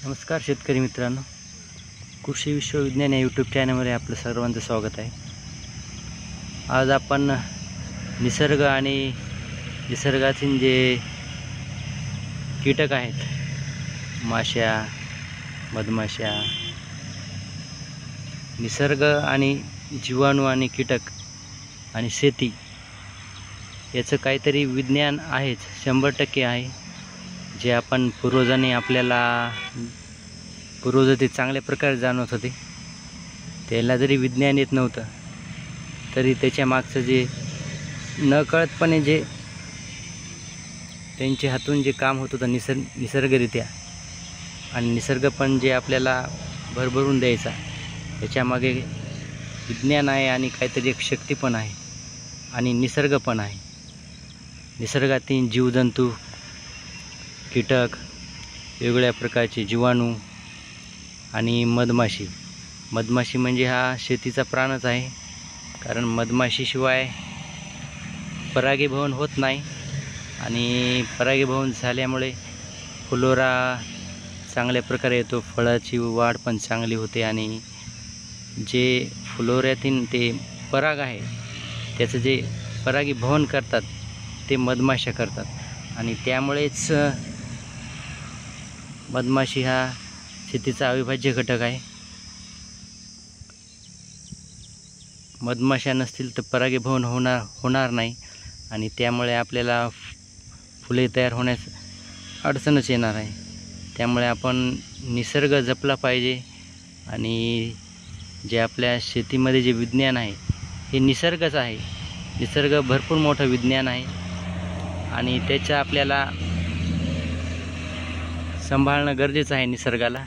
नमस्कार शेतकरी मित्रांनो, कृषी विश्वविज्ञान या यूट्यूब चॅनलमध्ये आपलं सर्वांचं स्वागत आहे। आज आपण निसर्ग आणि निसर्गातील जे कीटक आहेत, माश्या, मधमाश्या, निसर्ग आणि जीवाणू आणि कीटक आणि शेती याचं काहीतरी विज्ञान आहेच, 100% आहे। जे आपण पूर्वजांनी आपल्याला ते चांगल्या प्रकारे जाणवत होते, त्याला जरी विज्ञान येत नव्हतं तरी त्याच्या मागचं जे नकळतपणे जे त्यांच्या हातून जे काम होत होतं निसर्गरित्या, आणि निसर्ग पण जे आपल्याला भरभरून द्यायचा, त्याच्यामागे विज्ञान आहे आणि काहीतरी एक शक्ती पण आहे आणि निसर्ग पण आहे। निसर्गातील जीवजंतू, कीटक, वेगवेगळ्या प्रकारचे जीवाणू आणि मधमाशी म्हणजे हा शेतीचा प्राणच आहे। कारण मधमाशीशिवाय परागीभवन होत नाही, आणि परागीभवन झाल्यामुळे फुलोरा चांगल्या प्रकारे येतो, फळाची वाढ पण चांगली होते, आणि जे फुलोऱ्यातील ते पराग आहे त्याचं जे परागीभवन करतात ते मधमाशा करतात, आणि त्यामुळेच मधमाशी हा शेतीचा अविभाज्य घटक आहे। मधमाशा नसतील तर परागीभवन होणार नाही, आणि त्यामुळे आपल्याला फुले तयार होण्यास अडचणच येणार आहे। त्यामुळे आपण निसर्ग जपला पाहिजे, आणि जे आपल्या शेतीमध्ये जे विज्ञान आहे हे निसर्गच आहे। निसर्ग भरपूर मोठं विज्ञान आहे, आणि त्याचं आपल्याला सांभाळणं गरजेचं आहे निसर्गाला।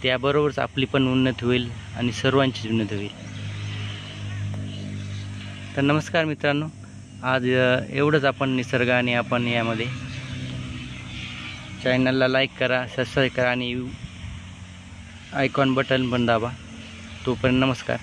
त्याबरोबरच आपली पण उन्नती होईल आणि सर्वांची उन्नती होईल। तर नमस्कार मित्रांनो, आज एवढंच आपण निसर्ग आणि आपण यामध्ये। चॅनलला लाईक करा, सबस्क्राईब करा आणि आयकॉन बटन पण दाबा। तोपर्यंत नमस्कार।